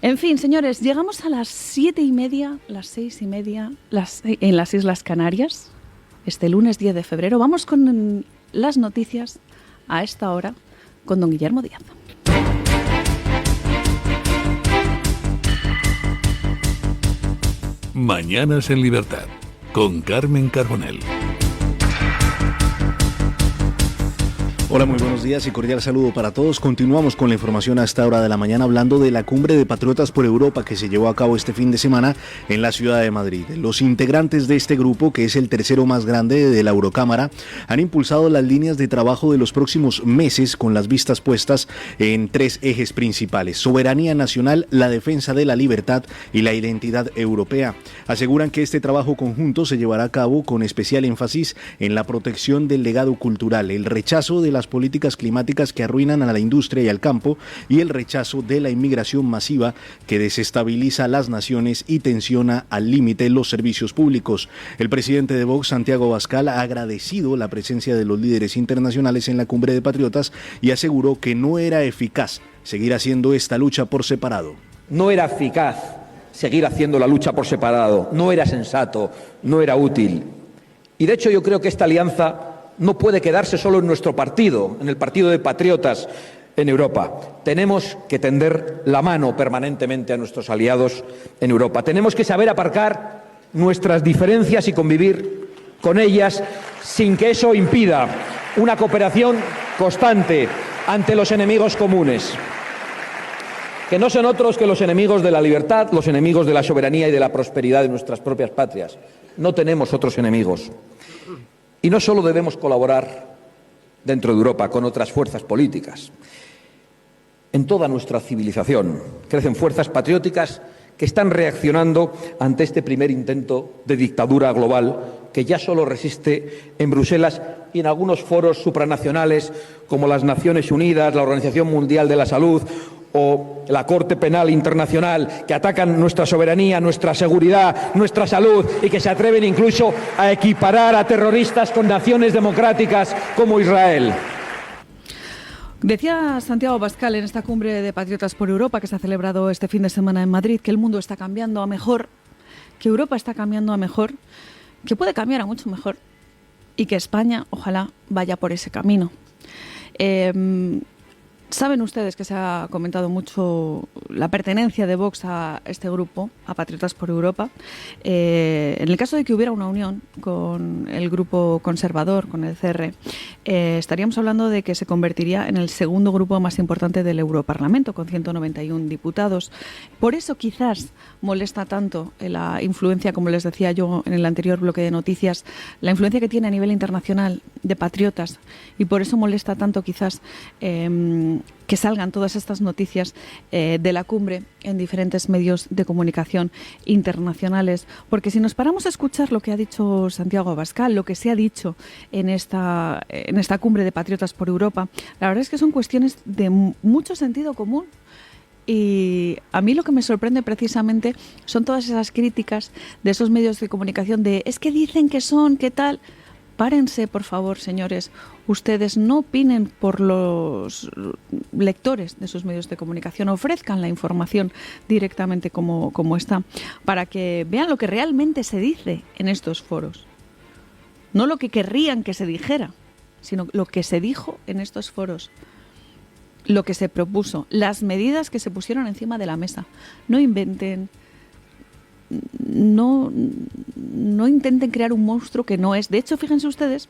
En fin, señores, llegamos a las 7:30, las 6:30, en las Islas Canarias, este lunes 10 de febrero. Vamos con las noticias a esta hora con don Guillermo Díaz. Mañanas en Libertad, con Carmen Carbonell. Hola, muy buenos días y cordial saludo para todos. Continuamos con la información a esta hora de la mañana hablando de la Cumbre de Patriotas por Europa que se llevó a cabo este fin de semana en la ciudad de Madrid. Los integrantes de este grupo, que es el tercero más grande de la Eurocámara, han impulsado las líneas de trabajo de los próximos meses con las vistas puestas en tres ejes principales: soberanía nacional, la defensa de la libertad y la identidad europea. Aseguran que este trabajo conjunto se llevará a cabo con especial énfasis en la protección del legado cultural, el rechazo de las políticas climáticas que arruinan a la industria y al campo y el rechazo de la inmigración masiva que desestabiliza a las naciones y tensiona al límite los servicios públicos. El presidente de Vox, Santiago Abascal, ha agradecido la presencia de los líderes internacionales en la Cumbre de Patriotas y aseguró que no era eficaz seguir haciendo esta lucha por separado. No era eficaz seguir haciendo la lucha por separado, no era sensato, no era útil. Y de hecho yo creo que esta alianza no puede quedarse solo en nuestro partido, en el partido de patriotas en Europa. Tenemos que tender la mano permanentemente a nuestros aliados en Europa. Tenemos que saber aparcar nuestras diferencias y convivir con ellas sin que eso impida una cooperación constante ante los enemigos comunes, que no son otros que los enemigos de la libertad, los enemigos de la soberanía y de la prosperidad de nuestras propias patrias. No tenemos otros enemigos. Y no solo debemos colaborar dentro de Europa con otras fuerzas políticas. En toda nuestra civilización crecen fuerzas patrióticas que están reaccionando ante este primer intento de dictadura global que ya solo resiste en Bruselas y en algunos foros supranacionales como las Naciones Unidas, la Organización Mundial de la Salud o la Corte Penal Internacional, que atacan nuestra soberanía, nuestra seguridad, nuestra salud y que se atreven incluso a equiparar a terroristas con naciones democráticas como Israel. Decía Santiago Abascal en esta Cumbre de Patriotas por Europa que se ha celebrado este fin de semana en Madrid que el mundo está cambiando a mejor, que Europa está cambiando a mejor, que puede cambiar a mucho mejor y que España ojalá vaya por ese camino. Saben ustedes que se ha comentado mucho la pertenencia de Vox a este grupo, a Patriotas por Europa. En el caso de que hubiera una unión con el grupo conservador, con el CR, estaríamos hablando de que se convertiría en el segundo grupo más importante del Europarlamento, con 191 diputados. Por eso quizás molesta tanto la influencia, como les decía yo en el anterior bloque de noticias, la influencia que tiene a nivel internacional de patriotas, y por eso molesta tanto quizás que salgan todas estas noticias de la cumbre en diferentes medios de comunicación internacionales, porque si nos paramos a escuchar lo que ha dicho Santiago Abascal, lo que se ha dicho en esta cumbre de Patriotas por Europa, la verdad es que son cuestiones de mucho sentido común. Y a mí lo que me sorprende precisamente son todas esas críticas de esos medios de comunicación de es que dicen que son, qué tal. Párense, por favor, señores. Ustedes no opinen por los lectores de sus medios de comunicación. Ofrezcan la información directamente como está, para que vean lo que realmente se dice en estos foros. No lo que querrían que se dijera, sino lo que se dijo en estos foros. Lo que se propuso, las medidas que se pusieron encima de la mesa. No inventen, no intenten crear un monstruo que no es. De hecho, fíjense ustedes,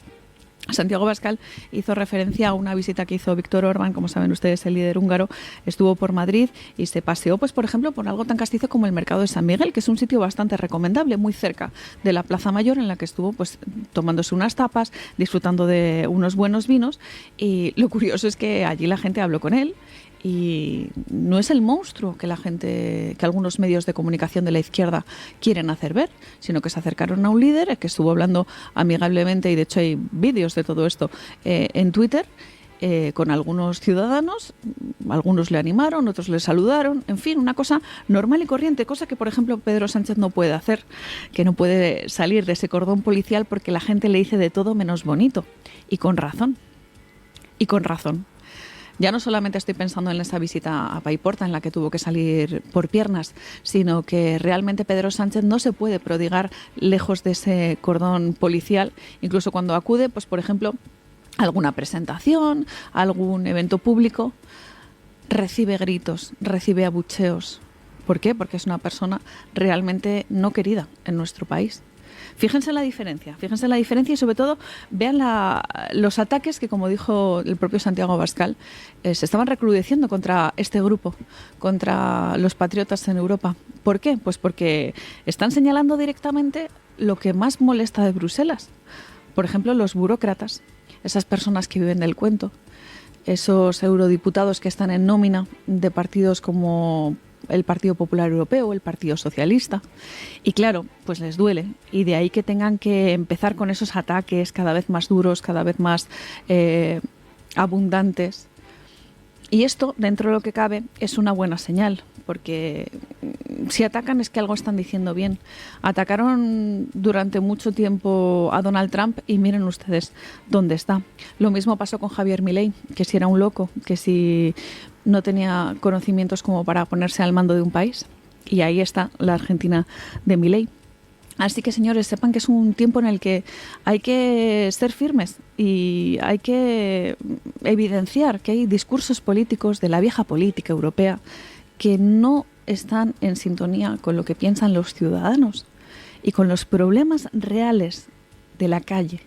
Santiago Abascal hizo referencia a una visita que hizo Víctor Orbán, como saben ustedes, el líder húngaro, estuvo por Madrid y se paseó, pues por ejemplo, por algo tan castizo como el Mercado de San Miguel, que es un sitio bastante recomendable, muy cerca de la Plaza Mayor, en la que estuvo pues tomándose unas tapas, disfrutando de unos buenos vinos, y lo curioso es que allí la gente habló con él. Y no es el monstruo que que algunos medios de comunicación de la izquierda quieren hacer ver, sino que se acercaron a un líder que estuvo hablando amigablemente, y de hecho hay vídeos de todo esto en Twitter, con algunos ciudadanos. Algunos le animaron, otros le saludaron, en fin, una cosa normal y corriente, cosa que por ejemplo Pedro Sánchez no puede hacer, que no puede salir de ese cordón policial porque la gente le dice de todo menos bonito, y con razón. Ya no solamente estoy pensando en esa visita a Paiporta en la que tuvo que salir por piernas, sino que realmente Pedro Sánchez no se puede prodigar lejos de ese cordón policial, incluso cuando acude, pues por ejemplo, a alguna presentación, a algún evento público, recibe gritos, recibe abucheos. ¿Por qué? Porque es una persona realmente no querida en nuestro país. Fíjense la diferencia y sobre todo vean los ataques que, como dijo el propio Santiago Abascal, se estaban recrudeciendo contra este grupo, contra los patriotas en Europa. ¿Por qué? Pues porque están señalando directamente lo que más molesta de Bruselas. Por ejemplo, los burócratas, esas personas que viven del cuento, esos eurodiputados que están en nómina de partidos como el Partido Popular Europeo, el Partido Socialista, y claro, pues les duele, y de ahí que tengan que empezar con esos ataques cada vez más duros, cada vez más abundantes. Y esto, dentro de lo que cabe, es una buena señal, porque si atacan es que algo están diciendo bien. Atacaron durante mucho tiempo a Donald Trump y miren ustedes dónde está. Lo mismo pasó con Javier Milei, que si era un loco, que si no tenía conocimientos como para ponerse al mando de un país. Y ahí está la Argentina de Milei. Así que, señores, sepan que es un tiempo en el que hay que ser firmes y hay que evidenciar que hay discursos políticos de la vieja política europea que no están en sintonía con lo que piensan los ciudadanos y con los problemas reales de la calle.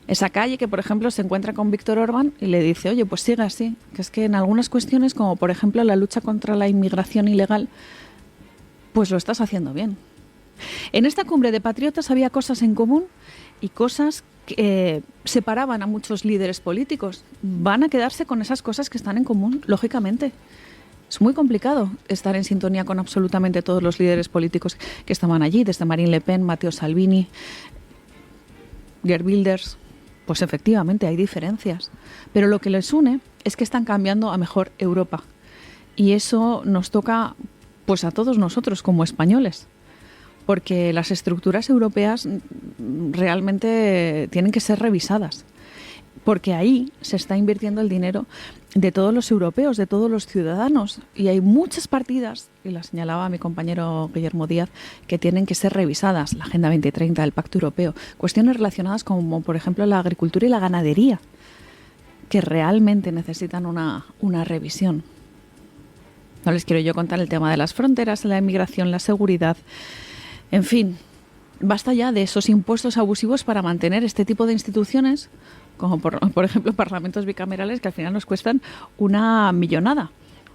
Esa calle que, por ejemplo, se encuentra con Víctor Orbán y le dice, oye, pues siga así, que es que en algunas cuestiones, como por ejemplo la lucha contra la inmigración ilegal, pues lo estás haciendo bien. En esta cumbre de patriotas había cosas en común y cosas que separaban a muchos líderes políticos. Van a quedarse con esas cosas que están en común, lógicamente. Es muy complicado estar en sintonía con absolutamente todos los líderes políticos que estaban allí, desde Marine Le Pen, Matteo Salvini, Geert Wilders. Pues efectivamente hay diferencias, pero lo que les une es que están cambiando a mejor Europa. Y eso nos toca pues a todos nosotros como españoles, porque las estructuras europeas realmente tienen que ser revisadas, porque ahí se está invirtiendo el dinero de todos los europeos, de todos los ciudadanos, y hay muchas partidas, y la señalaba mi compañero Guillermo Díaz, que tienen que ser revisadas, la Agenda 2030, el Pacto Europeo, cuestiones relacionadas como, por ejemplo, la agricultura y la ganadería, que realmente necesitan una revisión. No les quiero yo contar el tema de las fronteras, la inmigración, la seguridad, en fin, basta ya de esos impuestos abusivos para mantener este tipo de instituciones, como por ejemplo parlamentos bicamerales que al final nos cuestan una millonada.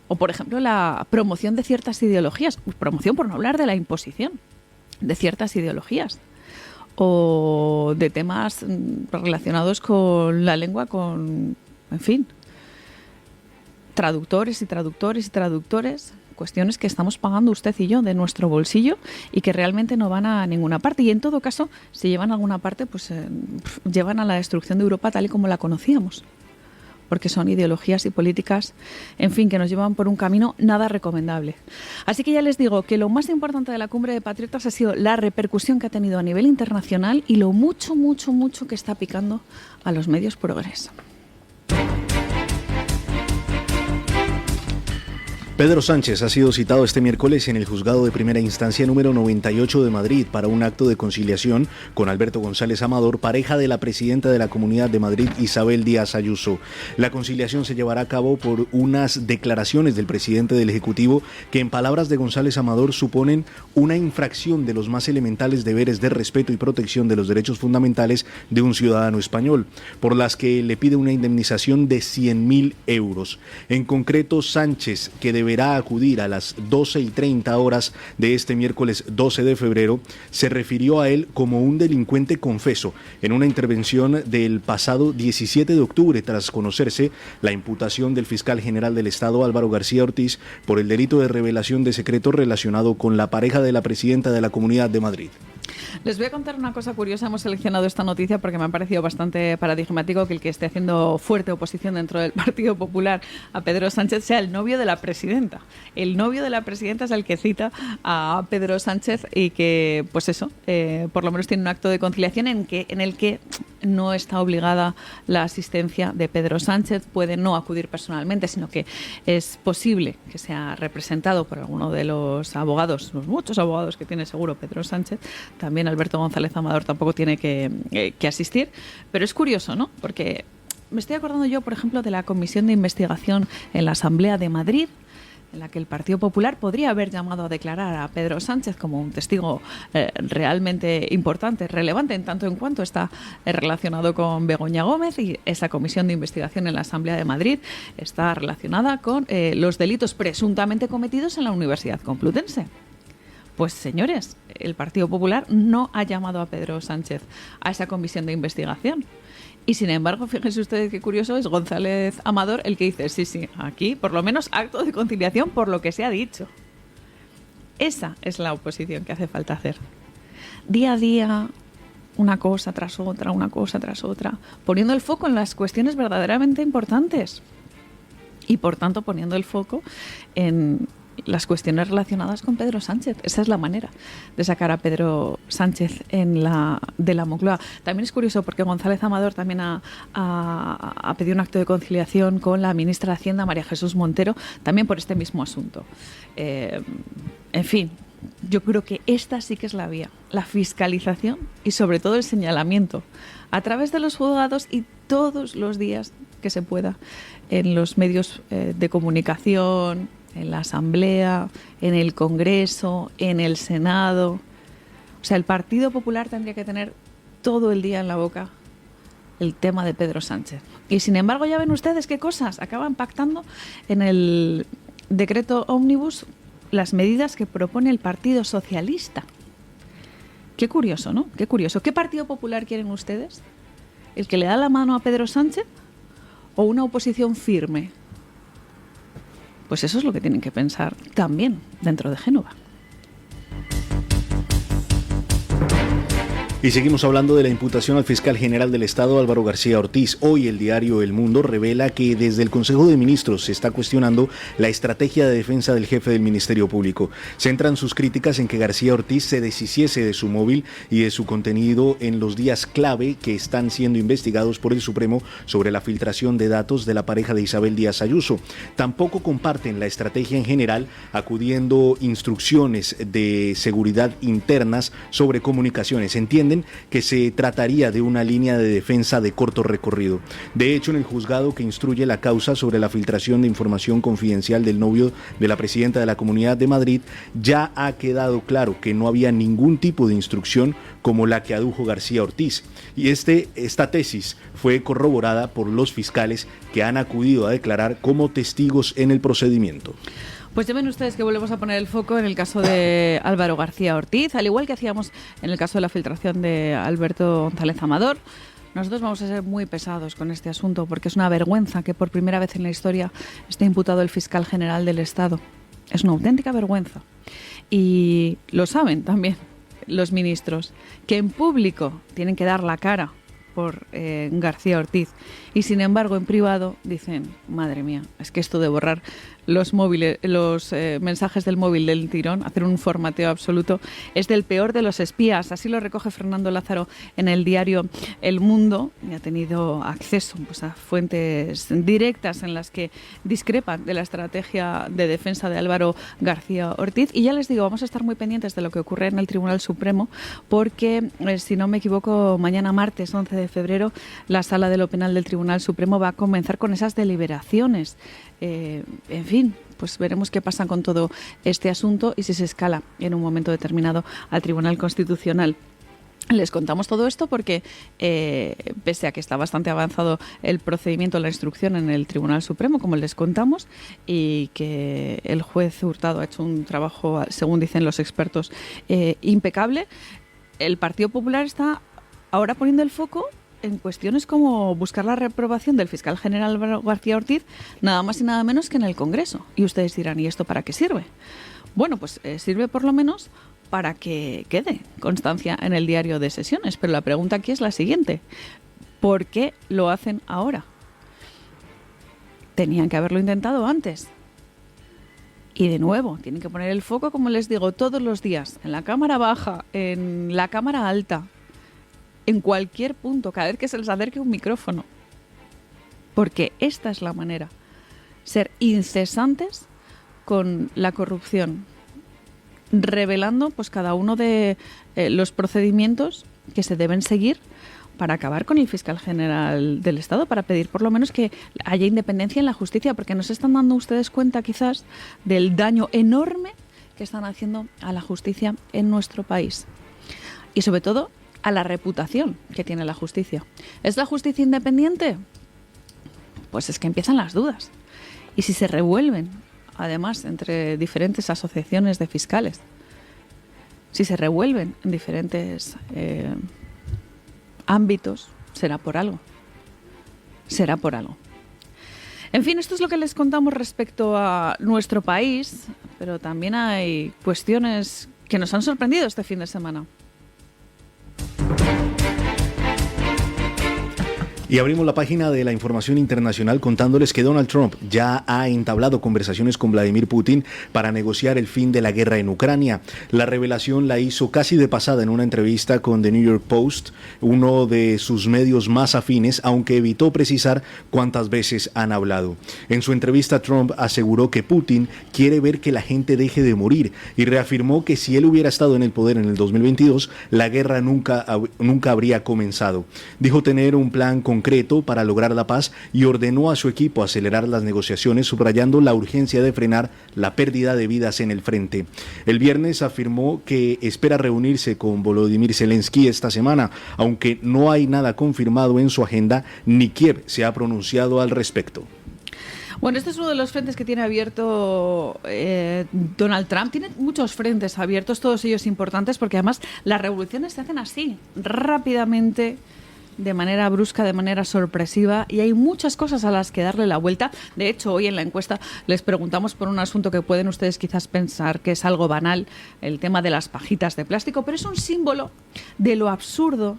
O por ejemplo la promoción de ciertas ideologías, promoción por no hablar de la imposición de ciertas ideologías. O de temas relacionados con la lengua, en fin, traductores y traductores y traductores, cuestiones que estamos pagando usted y yo de nuestro bolsillo y que realmente no van a ninguna parte. Y en todo caso, si llevan a alguna parte, pues llevan a la destrucción de Europa tal y como la conocíamos. Porque son ideologías y políticas, en fin, que nos llevan por un camino nada recomendable. Así que ya les digo que lo más importante de la Cumbre de Patriotas ha sido la repercusión que ha tenido a nivel internacional y lo mucho, mucho, mucho que está picando a los medios progres. Pedro Sánchez ha sido citado este miércoles en el Juzgado de Primera Instancia número 98 de Madrid para un acto de conciliación con Alberto González Amador, pareja de la presidenta de la Comunidad de Madrid, Isabel Díaz Ayuso. La conciliación se llevará a cabo por unas declaraciones del presidente del Ejecutivo que, en palabras de González Amador, suponen una infracción de los más elementales deberes de respeto y protección de los derechos fundamentales de un ciudadano español, por las que le pide una indemnización de 100.000 euros. En concreto, Sánchez, que deberá acudir a las 12:30 horas de este miércoles 12 de febrero, se refirió a él como un delincuente confeso en una intervención del pasado 17 de octubre tras conocerse la imputación del fiscal general del Estado, Álvaro García Ortiz, por el delito de revelación de secretos relacionado con la pareja de la presidenta de la Comunidad de Madrid. Les voy a contar una cosa curiosa. Hemos seleccionado esta noticia porque me ha parecido bastante paradigmático que el que esté haciendo fuerte oposición dentro del Partido Popular a Pedro Sánchez sea el novio de la presidenta. El novio de la presidenta es el que cita a Pedro Sánchez y que, pues eso, por lo menos tiene un acto de conciliación en el que no está obligada la asistencia de Pedro Sánchez, puede no acudir personalmente, sino que es posible que sea representado por alguno de los abogados, los muchos abogados que tiene seguro Pedro Sánchez. También Alberto González Amador tampoco tiene que asistir, pero es curioso, ¿no? Porque me estoy acordando yo, por ejemplo, de la comisión de investigación en la Asamblea de Madrid, en la que el Partido Popular podría haber llamado a declarar a Pedro Sánchez como un testigo realmente importante, relevante, en tanto en cuanto está relacionado con Begoña Gómez, y esa comisión de investigación en la Asamblea de Madrid está relacionada con los delitos presuntamente cometidos en la Universidad Complutense. Pues señores, el Partido Popular no ha llamado a Pedro Sánchez a esa comisión de investigación. Y sin embargo, fíjense ustedes qué curioso, es González Amador el que dice, sí, aquí por lo menos acto de conciliación por lo que se ha dicho. Esa es la oposición que hace falta hacer. Día a día, una cosa tras otra, poniendo el foco en las cuestiones verdaderamente importantes. Y por tanto poniendo el foco en las cuestiones relacionadas con Pedro Sánchez. Esa es la manera de sacar a Pedro Sánchez de la Moncloa. También es curioso porque González Amador también ha pedido un acto de conciliación con la ministra de Hacienda, María Jesús Montero, también por este mismo asunto. En fin, yo creo que esta sí que es la vía, la fiscalización y sobre todo el señalamiento a través de los juzgados y todos los días que se pueda en los medios de comunicación, en la Asamblea, en el Congreso, en el Senado. O sea, el Partido Popular tendría que tener todo el día en la boca el tema de Pedro Sánchez. Y sin embargo, ya ven ustedes qué cosas acaban pactando en el decreto ómnibus las medidas que propone el Partido Socialista. Qué curioso, ¿no? Qué curioso. ¿Qué Partido Popular quieren ustedes? ¿El que le da la mano a Pedro Sánchez o una oposición firme? Pues eso es lo que tienen que pensar también dentro de Génova. Y seguimos hablando de la imputación al fiscal general del Estado, Álvaro García Ortiz. Hoy el diario El Mundo revela que desde el Consejo de Ministros se está cuestionando la estrategia de defensa del jefe del Ministerio Público. Centran sus críticas en que García Ortiz se deshiciese de su móvil y de su contenido en los días clave que están siendo investigados por el Supremo sobre la filtración de datos de la pareja de Isabel Díaz Ayuso. Tampoco comparten la estrategia en general, acudiendo instrucciones de seguridad internas sobre comunicaciones. Entienden que se trataría de una línea de defensa de corto recorrido. De hecho, en el juzgado que instruye la causa sobre la filtración de información confidencial del novio de la presidenta de la Comunidad de Madrid, ya ha quedado claro que no había ningún tipo de instrucción como la que adujo García Ortiz. Y esta tesis fue corroborada por los fiscales que han acudido a declarar como testigos en el procedimiento. Pues ya ven ustedes que volvemos a poner el foco en el caso de Álvaro García Ortiz, al igual que hacíamos en el caso de la filtración de Alberto González Amador. Nosotros vamos a ser muy pesados con este asunto porque es una vergüenza que por primera vez en la historia esté imputado el fiscal general del Estado. Es una auténtica vergüenza. Y lo saben también los ministros, que en público tienen que dar la cara por García Ortiz y sin embargo en privado dicen, madre mía, es que esto de borrar los mensajes del móvil del tirón, hacer un formateo absoluto, es del peor de los espías. Así lo recoge Fernando Lázaro en el diario El Mundo, y ha tenido acceso a fuentes directas en las que discrepan de la estrategia de defensa de Álvaro García Ortiz. Y ya les digo, vamos a estar muy pendientes de lo que ocurre en el Tribunal Supremo, porque si no me equivoco, mañana martes 11 de febrero la Sala de lo Penal del Tribunal Supremo va a comenzar con esas deliberaciones. En fin, pues veremos qué pasa con todo este asunto y si se escala en un momento determinado al Tribunal Constitucional. Les contamos todo esto porque, pese a que está bastante avanzado el procedimiento, la instrucción en el Tribunal Supremo, como les contamos, y que el juez Hurtado ha hecho un trabajo, según dicen los expertos, impecable, el Partido Popular está ahora poniendo el foco en cuestiones como buscar la reprobación del fiscal general García Ortiz, nada más y nada menos que en el Congreso. Y ustedes dirán, ¿y esto para qué sirve? Bueno, pues sirve por lo menos para que quede constancia en el diario de sesiones. Pero la pregunta aquí es la siguiente: ¿por qué lo hacen ahora? Tenían que haberlo intentado antes. Y de nuevo, tienen que poner el foco, como les digo, todos los días, en la Cámara Baja, en la Cámara Alta, en cualquier punto, cada vez que se les acerque un micrófono. Porque esta es la manera. Ser incesantes con la corrupción, revelando pues cada uno de los procedimientos que se deben seguir para acabar con el fiscal general del Estado, para pedir por lo menos que haya independencia en la justicia, porque no se están dando ustedes cuenta quizás del daño enorme que están haciendo a la justicia en nuestro país. Y sobre todo a la reputación que tiene la justicia. ¿Es la justicia independiente? Pues es que empiezan las dudas. Y si se revuelven, además, entre diferentes asociaciones de fiscales, si se revuelven en diferentes ámbitos, será por algo. Será por algo. En fin, esto es lo que les contamos respecto a nuestro país, pero también hay cuestiones que nos han sorprendido este fin de semana. Y abrimos la página de la información internacional contándoles que Donald Trump ya ha entablado conversaciones con Vladimir Putin para negociar el fin de la guerra en Ucrania. La revelación la hizo casi de pasada en una entrevista con The New York Post, uno de sus medios más afines, aunque evitó precisar cuántas veces han hablado. En su entrevista, Trump aseguró que Putin quiere ver que la gente deje de morir y reafirmó que si él hubiera estado en el poder en el 2022, la guerra nunca habría comenzado. Dijo tener un plan concreto para lograr la paz y ordenó a su equipo acelerar las negociaciones, subrayando la urgencia de frenar la pérdida de vidas en el frente. El viernes afirmó que espera reunirse con Volodymyr Zelensky esta semana, aunque no hay nada confirmado en su agenda, ni Kiev se ha pronunciado al respecto. Bueno, este es uno de los frentes que tiene abierto Donald Trump. Tiene muchos frentes abiertos, todos ellos importantes, porque además las revoluciones se hacen así, rápidamente, de manera brusca, de manera sorpresiva, y hay muchas cosas a las que darle la vuelta. De hecho, hoy en la encuesta les preguntamos por un asunto que pueden ustedes quizás pensar que es algo banal, el tema de las pajitas de plástico, pero es un símbolo de lo absurdo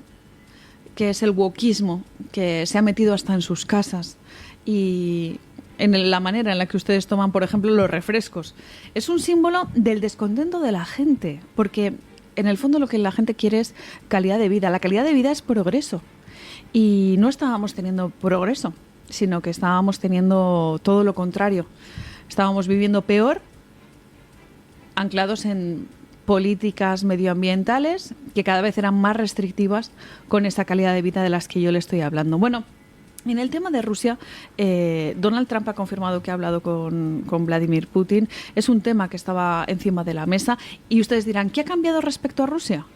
que es el wokismo, que se ha metido hasta en sus casas y en la manera en la que ustedes toman, por ejemplo, los refrescos. Es un símbolo del descontento de la gente, porque en el fondo lo que la gente quiere es calidad de vida. La calidad de vida es progreso. Y no estábamos teniendo progreso, sino que estábamos teniendo todo lo contrario. Estábamos viviendo peor, anclados en políticas medioambientales que cada vez eran más restrictivas con esa calidad de vida de las que yo le estoy hablando. Bueno, en el tema de Rusia, Donald Trump ha confirmado que ha hablado con Vladimir Putin. Es un tema que estaba encima de la mesa. Y ustedes dirán, ¿qué ha cambiado respecto a Rusia?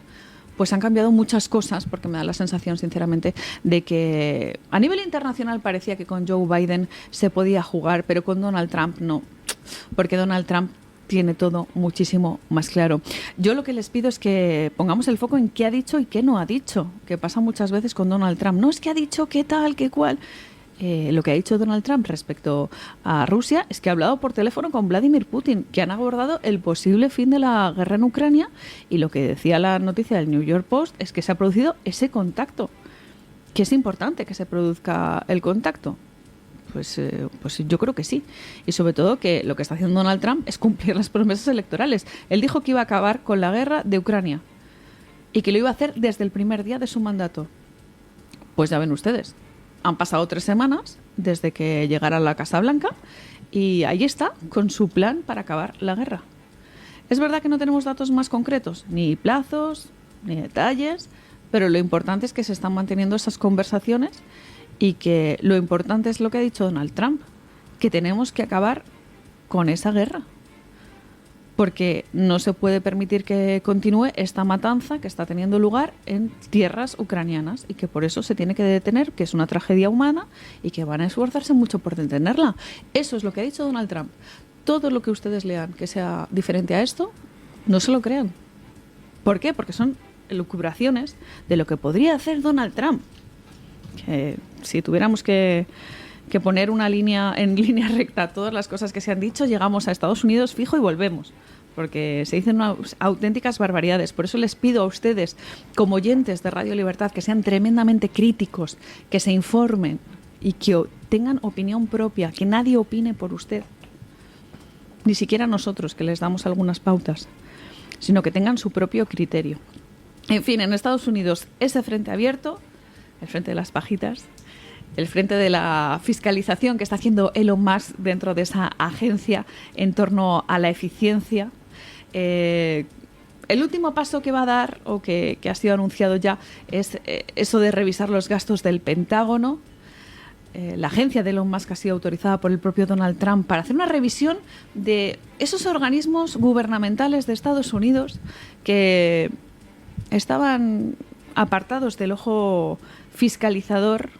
Pues han cambiado muchas cosas, porque me da la sensación, sinceramente, de que a nivel internacional parecía que con Joe Biden se podía jugar, pero con Donald Trump no, porque Donald Trump tiene todo muchísimo más claro. Yo lo que les pido es que pongamos el foco en qué ha dicho y qué no ha dicho, que pasa muchas veces con Donald Trump. No es que ha dicho qué tal, qué cual. Lo que ha dicho Donald Trump respecto a Rusia es que ha hablado por teléfono con Vladimir Putin, que han abordado el posible fin de la guerra en Ucrania, y lo que decía la noticia del New York Post es que se ha producido ese contacto, que es importante que se produzca el contacto. Pues yo creo que sí. Y sobre todo que lo que está haciendo Donald Trump es cumplir las promesas electorales. Él dijo que iba a acabar con la guerra de Ucrania y que lo iba a hacer desde el primer día de su mandato. Pues ya ven ustedes. Han pasado 3 semanas desde que llegara a la Casa Blanca y ahí está, con su plan para acabar la guerra. Es verdad que no tenemos datos más concretos, ni plazos, ni detalles, pero lo importante es que se están manteniendo esas conversaciones y que lo importante es lo que ha dicho Donald Trump, que tenemos que acabar con esa guerra. Porque no se puede permitir que continúe esta matanza que está teniendo lugar en tierras ucranianas y que por eso se tiene que detener, que es una tragedia humana y que van a esforzarse mucho por detenerla. Eso es lo que ha dicho Donald Trump. Todo lo que ustedes lean que sea diferente a esto, no se lo crean. ¿Por qué? Porque son elucubraciones de lo que podría hacer Donald Trump. Que si tuviéramos que poner una línea en línea recta todas las cosas que se han dicho, llegamos a Estados Unidos fijo y volvemos, porque se dicen unas auténticas barbaridades. Por eso les pido a ustedes, como oyentes de Radio Libertad, que sean tremendamente críticos, que se informen y que tengan opinión propia, que nadie opine por usted, ni siquiera nosotros, que les damos algunas pautas, sino que tengan su propio criterio. En fin, en Estados Unidos, ese frente abierto, el frente de las pajitas, el frente de la fiscalización que está haciendo Elon Musk dentro de esa agencia en torno a la eficiencia. El último paso que va a dar, o que ha sido anunciado ya, es eso de revisar los gastos del Pentágono. La agencia de Elon Musk ha sido autorizada por el propio Donald Trump para hacer una revisión de esos organismos gubernamentales de Estados Unidos que estaban apartados del ojo fiscalizador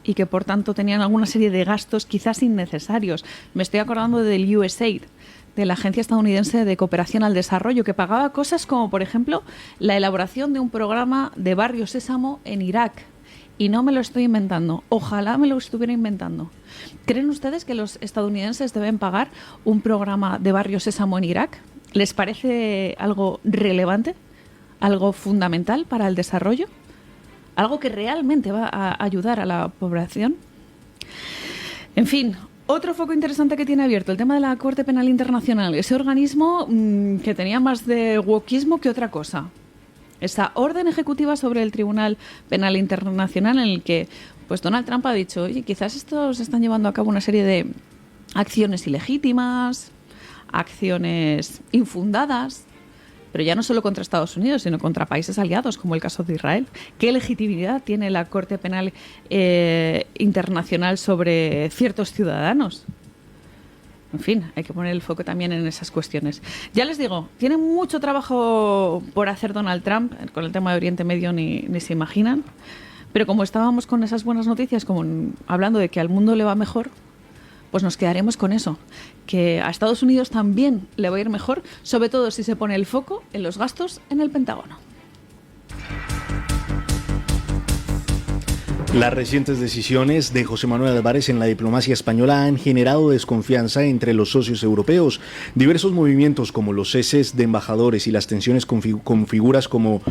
y que por tanto tenían alguna serie de gastos quizás innecesarios. Me estoy acordando del USAID, de la Agencia Estadounidense de Cooperación al Desarrollo, que pagaba cosas como, por ejemplo, la elaboración de un programa de Barrio Sésamo en Irak. Y no me lo estoy inventando. Ojalá me lo estuviera inventando. ¿Creen ustedes que los estadounidenses deben pagar un programa de Barrio Sésamo en Irak? ¿Les parece algo relevante? ¿Algo fundamental para el desarrollo? ¿Algo que realmente va a ayudar a la población? En fin, otro foco interesante que tiene abierto, el tema de la Corte Penal Internacional. Ese organismo que tenía más de wokismo que otra cosa. Esa orden ejecutiva sobre el Tribunal Penal Internacional en el que pues Donald Trump ha dicho, oye, quizás estos están llevando a cabo una serie de acciones ilegítimas, acciones infundadas, pero ya no solo contra Estados Unidos, sino contra países aliados, como el caso de Israel. ¿Qué legitimidad tiene la Corte Penal Internacional sobre ciertos ciudadanos? En fin, hay que poner el foco también en esas cuestiones. Ya les digo, tiene mucho trabajo por hacer Donald Trump, con el tema de Oriente Medio ni se imaginan, pero como estábamos con esas buenas noticias, como hablando de que al mundo le va mejor, pues nos quedaremos con eso, que a Estados Unidos también le va a ir mejor, sobre todo si se pone el foco en los gastos en el Pentágono. Las recientes decisiones de José Manuel Álvarez en la diplomacia española han generado desconfianza entre los socios europeos. Diversos movimientos como los ceses de embajadores y las tensiones con figuras como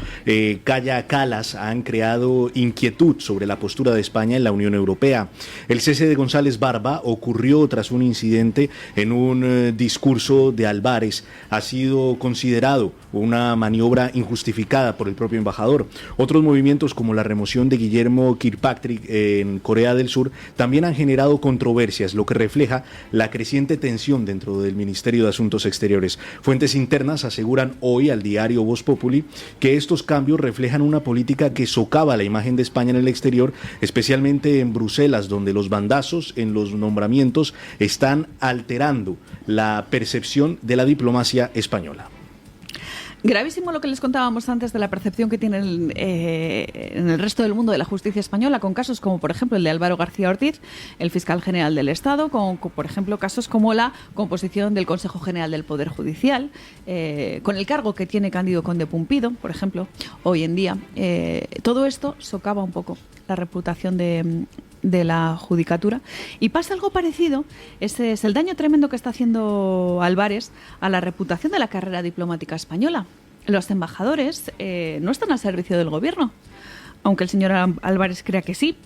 Kaja Kallas han creado inquietud sobre la postura de España en la Unión Europea. El cese de González Barba ocurrió tras un incidente en un discurso de Álvarez. Ha sido considerado una maniobra injustificada por el propio embajador. Otros movimientos como la remoción de Guillermo Kirkpatrick en Corea del Sur también han generado controversias, lo que refleja la creciente tensión dentro del Ministerio de Asuntos Exteriores. Fuentes internas aseguran hoy al diario Voz Populi que estos cambios reflejan una política que socava la imagen de España en el exterior, especialmente en Bruselas, donde los bandazos en los nombramientos están alterando la percepción de la diplomacia española. Gravísimo lo que les contábamos antes de la percepción que tienen en el resto del mundo de la justicia española, con casos como, por ejemplo, el de Álvaro García Ortiz, el fiscal general del Estado, con por ejemplo, casos como la composición del Consejo General del Poder Judicial, con el cargo que tiene Cándido Conde Pumpido, por ejemplo, hoy en día. Todo esto socava un poco la reputación de la judicatura, y pasa algo parecido. Ese es el daño tremendo que está haciendo Álvarez a la reputación de la carrera diplomática española. Los embajadores no están al servicio del gobierno, aunque el señor Álvarez crea que sí.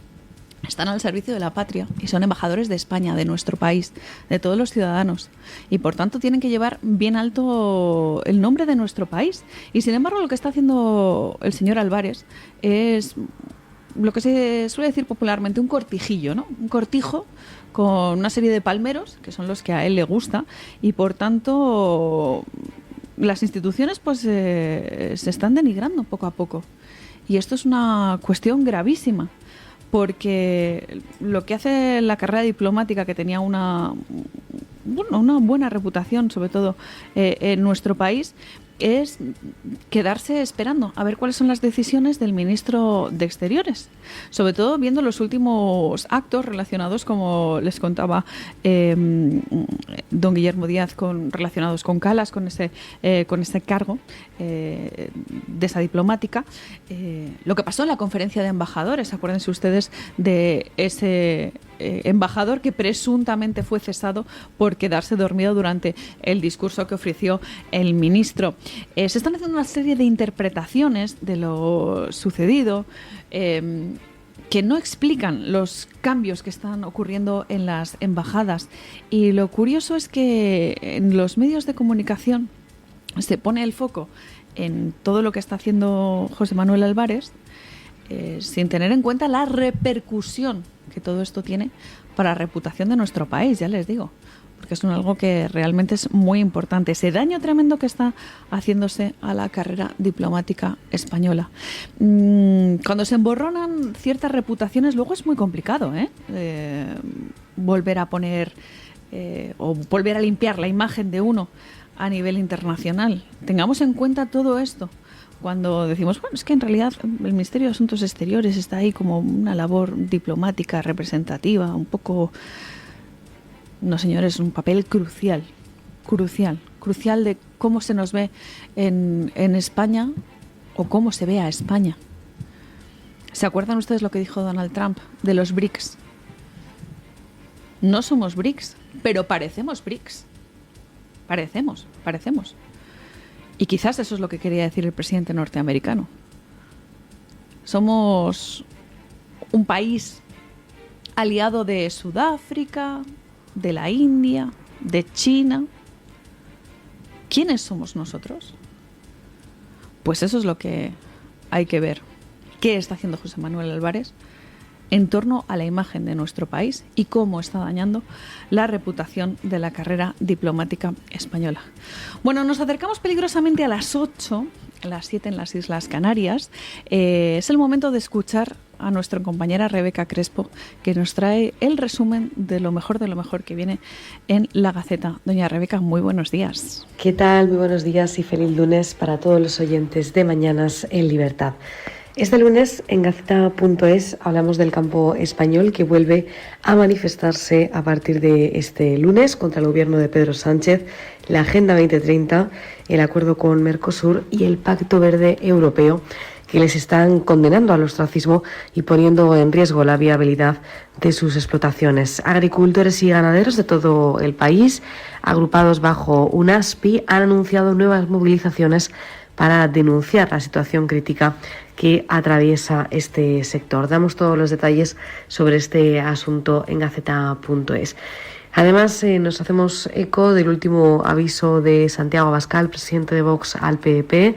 Están al servicio de la patria y son embajadores de España, de nuestro país, de todos los ciudadanos, y por tanto tienen que llevar bien alto el nombre de nuestro país. Y sin embargo, lo que está haciendo el señor Álvarez es lo que se suele decir popularmente un cortijillo, ¿no? Un cortijo con una serie de palmeros, que son los que a él le gusta, y por tanto las instituciones pues se están denigrando poco a poco. Y esto es una cuestión gravísima, porque lo que hace la carrera diplomática, que tenía una buena reputación, sobre todo en nuestro país, es quedarse esperando a ver cuáles son las decisiones del ministro de Exteriores, sobre todo viendo los últimos actos relacionados, como les contaba don Guillermo Díaz, relacionados con Kallas, con ese cargo de esa diplomática. Lo que pasó en la conferencia de embajadores, acuérdense ustedes de ese embajador que presuntamente fue cesado por quedarse dormido durante el discurso que ofreció el ministro. Se están haciendo una serie de interpretaciones de lo sucedido que no explican los cambios que están ocurriendo en las embajadas. Y lo curioso es que en los medios de comunicación se pone el foco en todo lo que está haciendo José Manuel Álvarez, sin tener en cuenta la repercusión que todo esto tiene para la reputación de nuestro país, ya les digo, porque es algo que realmente es muy importante. Ese daño tremendo que está haciéndose a la carrera diplomática española. Cuando se emborronan ciertas reputaciones, luego es muy complicado, volver a poner o volver a limpiar la imagen de uno a nivel internacional. Tengamos en cuenta todo esto cuando decimos, bueno, es que en realidad el Ministerio de Asuntos Exteriores está ahí como una labor diplomática representativa, un poco... No, señores, un papel crucial de cómo se nos ve en España o cómo se ve a España. ¿Se acuerdan ustedes lo que dijo Donald Trump de los BRICS? No somos BRICS, pero parecemos BRICS. Parecemos. Y quizás eso es lo que quería decir el presidente norteamericano. Somos un país aliado de Sudáfrica, de la India, de China. ¿Quiénes somos nosotros? Pues eso es lo que hay que ver. ¿Qué está haciendo José Manuel Álvarez en torno a la imagen de nuestro país y cómo está dañando la reputación de la carrera diplomática española? Bueno, nos acercamos peligrosamente a las 8, a las 7 en las Islas Canarias. Es el momento de escuchar a nuestra compañera Rebeca Crespo, que nos trae el resumen de lo mejor que viene en La Gaceta. Doña Rebeca, muy buenos días. ¿Qué tal? Muy buenos días y feliz lunes para todos los oyentes de Mañanas en Libertad. Este lunes en Gaceta.es hablamos del campo español, que vuelve a manifestarse a partir de este lunes contra el gobierno de Pedro Sánchez, la Agenda 2030, el acuerdo con Mercosur y el Pacto Verde Europeo, que les están condenando al ostracismo y poniendo en riesgo la viabilidad de sus explotaciones. Agricultores y ganaderos de todo el país, agrupados bajo UNASPI, han anunciado nuevas movilizaciones para denunciar la situación crítica que atraviesa este sector. Damos todos los detalles sobre este asunto en Gaceta.es. Además, nos hacemos eco del último aviso de Santiago Abascal, presidente de Vox, al PP.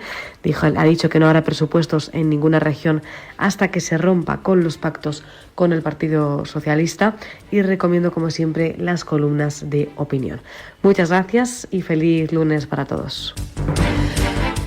Ha dicho que no habrá presupuestos en ninguna región hasta que se rompa con los pactos con el Partido Socialista. Y recomiendo, como siempre, las columnas de opinión. Muchas gracias y feliz lunes para todos.